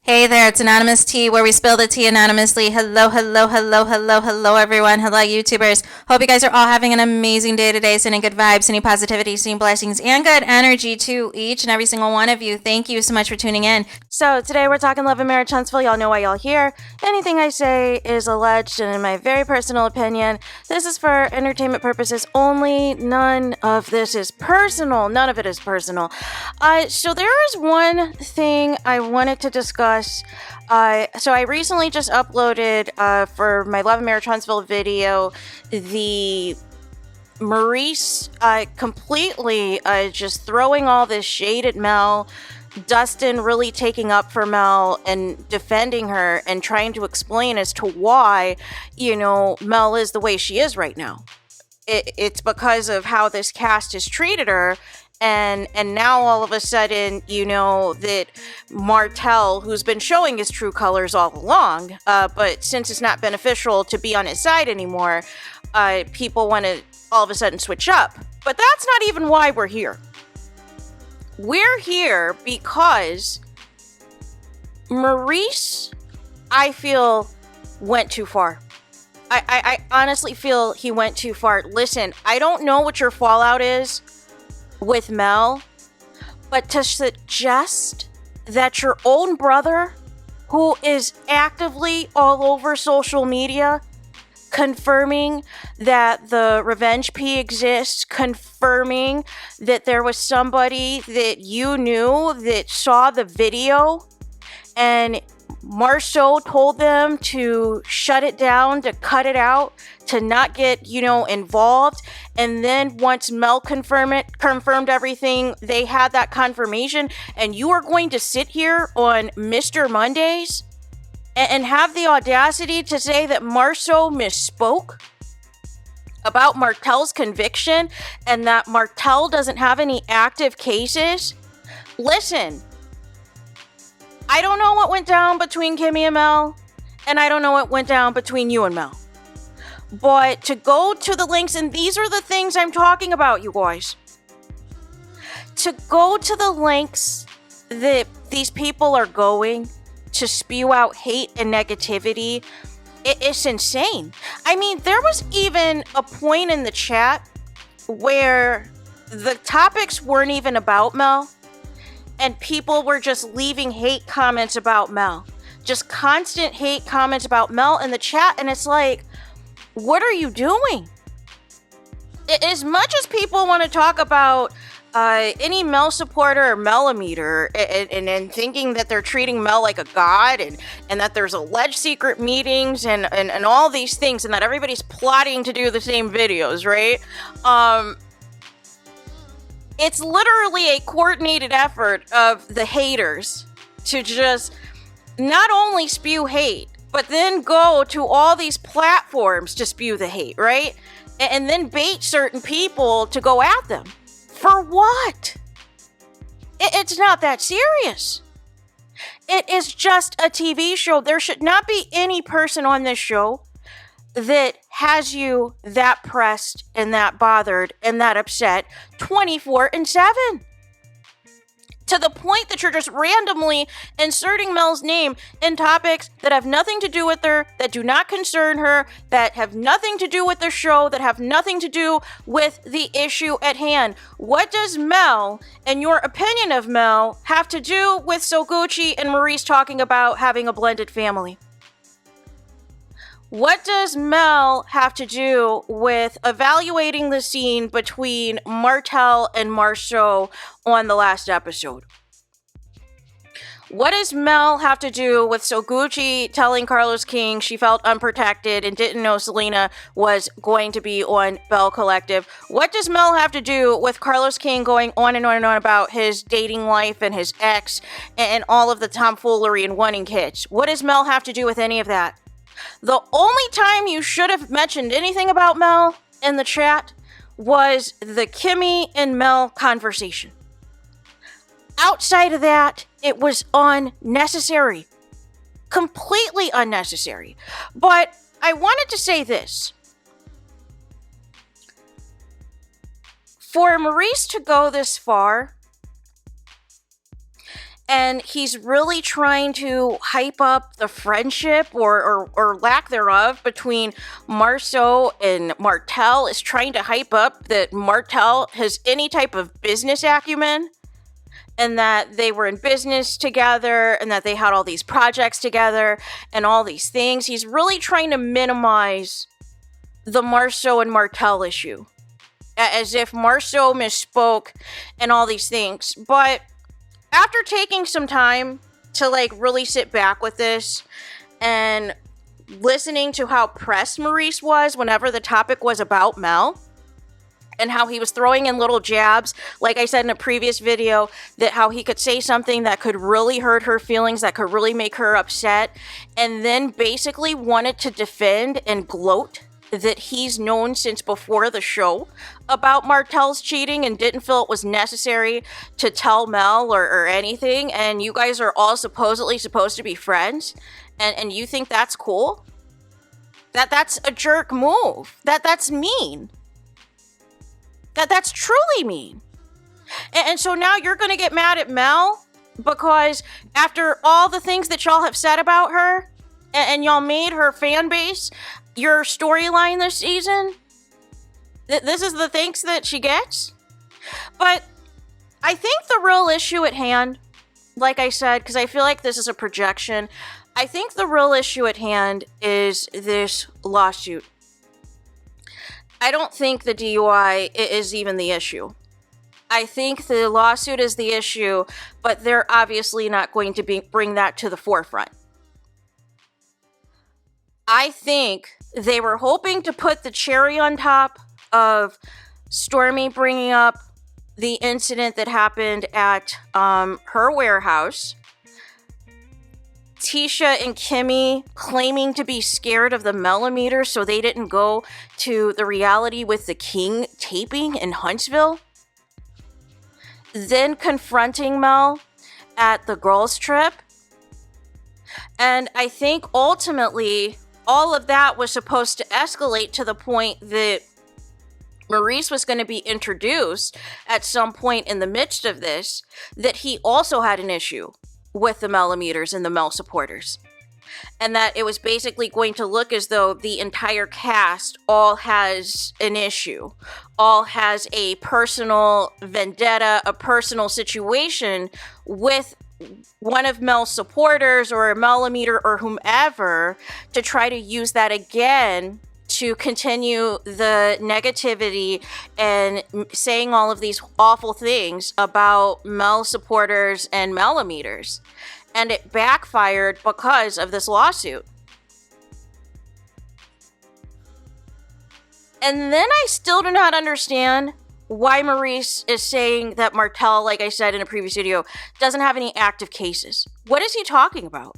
Hey there, it's Anonymous Tea, where we spill the tea anonymously. Hello, hello, hello, hello, hello, everyone. Hello, YouTubers. Hope you guys are all having an amazing day today, sending good vibes, sending positivity, sending blessings, and good energy to each and every single one of you. Thank you so much for tuning in. So today we're talking love and marriage, Huntsville. Y'all know why y'all here. Anything I say is alleged and in my very personal opinion. This is for entertainment purposes only. None of this is personal. None of it is personal. So there is one thing I wanted to discuss. So I recently just uploaded for my Love and Marriage Huntsville video the Maurice completely just throwing all this shade at Mel, Dustin really taking up for Mel and defending her and trying to explain as to why, Mel is the way she is right now. It's because of how this cast has treated her. And now all of a sudden, that Martell, who's been showing his true colors all along, but since it's not beneficial to be on his side anymore, people want to all of a sudden switch up. But that's not even why we're here. We're here because Maurice, I feel, went too far. I honestly feel he went too far. Listen, I don't know what your fallout is with Mel, but to suggest that your own brother, who is actively all over social media, confirming that the revenge P exists, confirming that there was somebody that you knew that saw the video, and Marsau told them to shut it down, to cut it out, to not get, involved. And then once Mel confirmed everything, they had that confirmation. And you are going to sit here on Mr. Mondays and have the audacity to say that Marsau misspoke about Martell's conviction and that Martell doesn't have any active cases? Listen, I don't know what went down between Kimmy and Mel, and I don't know what went down between you and Mel. But to go to the links, and these are the things I'm talking about, you guys. To go to the links that these people are going to spew out hate and negativity, it's insane. I mean, there was even a point in the chat where the topics weren't even about Mel, and people were just leaving hate comments about Mel. Just constant hate comments about Mel in the chat. And it's like, what are you doing? As much as people want to talk about any Mel supporter or Melimeter and thinking that they're treating Mel like a god and that there's alleged secret meetings and all these things and that everybody's plotting to do the same videos, right? It's literally a coordinated effort of the haters to just not only spew hate, but then go to all these platforms to spew the hate, right? And then bait certain people to go at them. For what? It's not that serious. It is just a TV show. There should not be any person on this show that has you that pressed and that bothered and that upset 24/7. To the point that you're just randomly inserting Mel's name in topics that have nothing to do with her, that do not concern her, that have nothing to do with the show, that have nothing to do with the issue at hand. What does Mel, and your opinion of Mel, have to do with Soguchi and Maurice talking about having a blended family? What does Mel have to do with evaluating the scene between Martell and Marsau on the last episode? What does Mel have to do with Soguchi telling Carlos King she felt unprotected and didn't know Selena was going to be on Bell Collective? What does Mel have to do with Carlos King going on and on and on about his dating life and his ex and all of the tomfoolery and wanting kids? What does Mel have to do with any of that? The only time you should have mentioned anything about Mel in the chat was the Kimmy and Mel conversation. Outside of that, it was unnecessary. Completely unnecessary. But I wanted to say this. For Maurice to go this far And he's really trying to hype up the friendship or lack thereof between Marsau and Martell, is trying to hype up that Martell has any type of business acumen and that they were in business together and that they had all these projects together and all these things. He's really trying to minimize the Marsau and Martell issue, as if Marsau misspoke and all these things. But after taking some time to really sit back with this and listening to how pressed Maurice was whenever the topic was about Mel, and how he was throwing in little jabs, like I said in a previous video, that how he could say something that could really hurt her feelings, that could really make her upset, and then basically wanted to defend and gloat that he's known since before the show about Martell's cheating and didn't feel it was necessary to tell Mel or anything, and you guys are all supposedly supposed to be friends, and you think that's cool? That's a jerk move. That's mean. That's truly mean. And so now you're gonna get mad at Mel because after all the things that y'all have said about her, and y'all made her fan base your storyline this season, this is the thanks that she gets? But I think the real issue at hand, like I said, because I feel like this is a projection, I think the real issue at hand is this lawsuit. I don't think the DUI is even the issue. I think the lawsuit is the issue, but they're obviously not going to bring that to the forefront. I think they were hoping to put the cherry on top of Stormy bringing up the incident that happened at her warehouse. Tisha and Kimmy claiming to be scared of the millimeter, so they didn't go to the Reality with the King taping in Huntsville. Then confronting Mel at the girls' trip. And I think ultimately all of that was supposed to escalate to the point that Maurice was going to be introduced at some point in the midst of this, that he also had an issue with the millimeters and the Mel supporters. And that it was basically going to look as though the entire cast all has an issue, all has a personal vendetta, a personal situation with one of Mel's supporters or a millimeter or whomever to try to use that again to continue the negativity and saying all of these awful things about Mel supporters and millimeters. And it backfired because of this lawsuit. And then I still do not understand why Maurice is saying that Martell, like I said in a previous video, doesn't have any active cases. What is he talking about?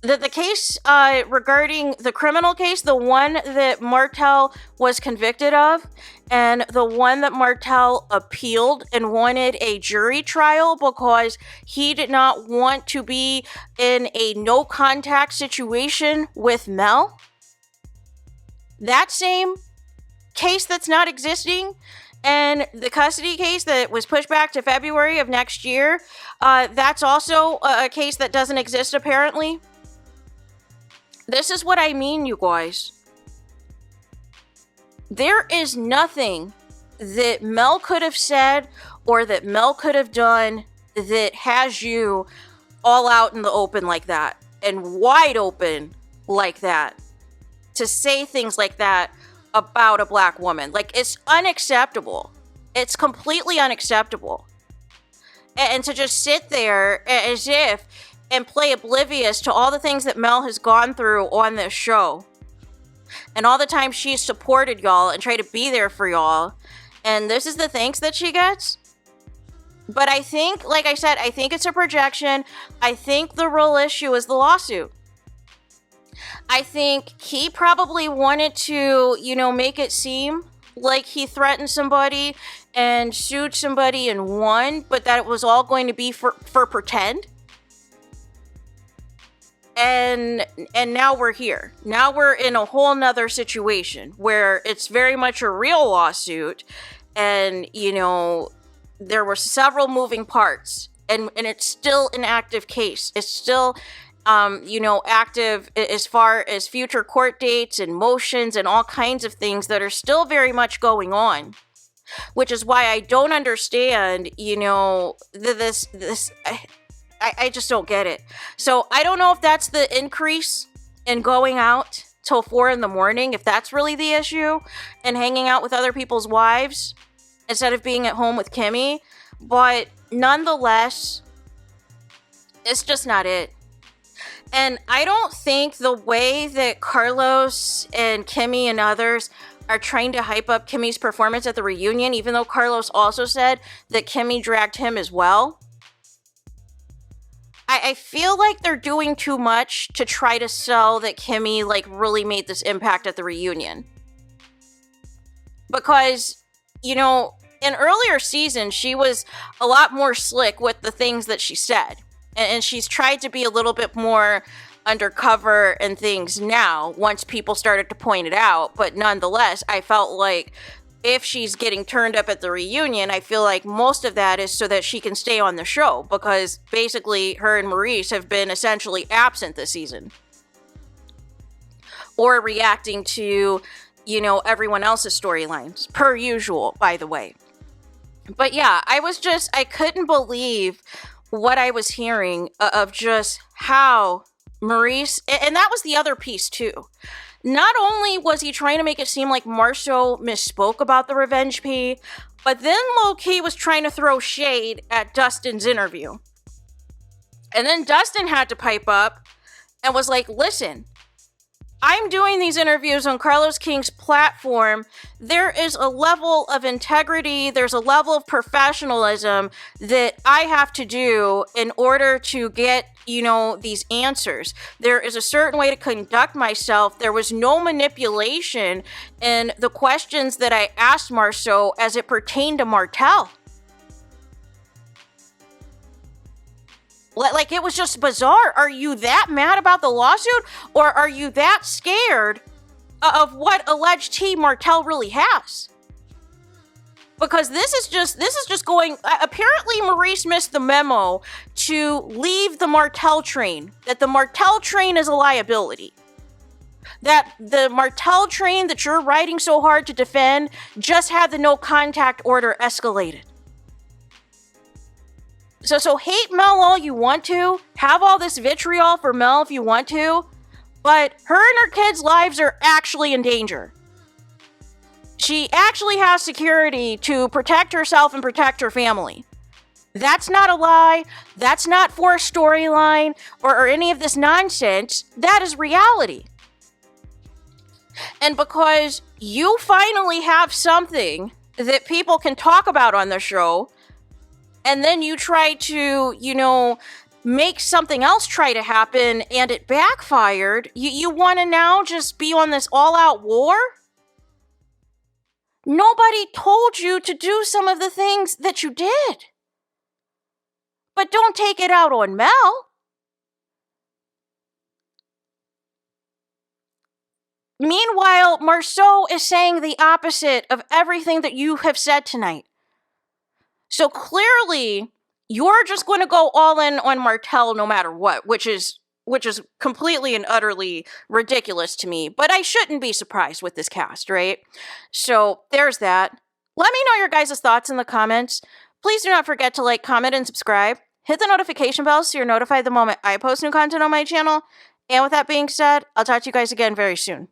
The case regarding the criminal case, the one that Martell was convicted of, and the one that Martell appealed and wanted a jury trial because he did not want to be in a no contact situation with Mel. That same case that's not existing, and the custody case that was pushed back to February of next year, that's also a case that doesn't exist apparently. This is what I mean, you guys. There is nothing that Mel could have said or that Mel could have done that has you all out in the open like that and wide open like that to say things like that about a black woman. Like, it's unacceptable. It's completely unacceptable. And to just sit there as if and play oblivious to all the things that Mel has gone through on this show. And all the time she's supported y'all and tried to be there for y'all. And this is the thanks that she gets. But I think, like I said, I think it's a projection. I think the real issue is the lawsuit. I think he probably wanted to, make it seem like he threatened somebody and sued somebody and won, but that it was all going to be for pretend. And now we're here. Now we're in a whole nother situation where it's very much a real lawsuit. And, there were several moving parts, and it's still an active case. It's still, active as far as future court dates and motions and all kinds of things that are still very much going on. Which is why I don't understand, this. I just don't get it. So I don't know if that's the increase in going out till 4 a.m, if that's really the issue, and hanging out with other people's wives instead of being at home with Kimmy. But nonetheless, it's just not it. And I don't think the way that Carlos and Kimmy and others are trying to hype up Kimmy's performance at the reunion, even though Carlos also said that Kimmy dragged him as well. I feel like they're doing too much to try to sell that Kimmy, really made this impact at the reunion. Because, in earlier seasons, she was a lot more slick with the things that she said. And she's tried to be a little bit more undercover and things now, once people started to point it out. But nonetheless, I felt like if she's getting turned up at the reunion, I feel like most of that is so that she can stay on the show, because basically her and Maurice have been essentially absent this season. Or reacting to, everyone else's storylines, per usual, by the way. But yeah, I couldn't believe what I was hearing of just how Maurice, and that was the other piece too. Not only was he trying to make it seem like Marsau misspoke about the revenge pee, but then low-key was trying to throw shade at Dustin's interview. And then Dustin had to pipe up and was like, listen, I'm doing these interviews on Carlos King's platform. There is a level of integrity, there's a level of professionalism that I have to do in order to get, these answers. There is a certain way to conduct myself. There was no manipulation in the questions that I asked Marsau as it pertained to Martell. It was just bizarre. Are you that mad about the lawsuit? Or are you that scared of what alleged tea Martell really has? Because this is just going, apparently Maurice missed the memo to leave the Martell train. That the Martell train is a liability. That the Martell train that you're riding so hard to defend just had the no contact order escalated. So hate Mel all you want to, have all this vitriol for Mel if you want to, but her and her kids' lives are actually in danger. She actually has security to protect herself and protect her family. That's not a lie. That's not for a storyline or any of this nonsense. That is reality. And because you finally have something that people can talk about on the show, and then you try to, make something else try to happen and it backfired, you want to now just be on this all-out war? Nobody told you to do some of the things that you did. But don't take it out on Mel. Meanwhile, Marsau is saying the opposite of everything that you have said tonight. So clearly, you're just going to go all in on Martell no matter what, which is completely and utterly ridiculous to me. But I shouldn't be surprised with this cast, right? So there's that. Let me know your guys' thoughts in the comments. Please do not forget to like, comment, and subscribe. Hit the notification bell so you're notified the moment I post new content on my channel. And with that being said, I'll talk to you guys again very soon.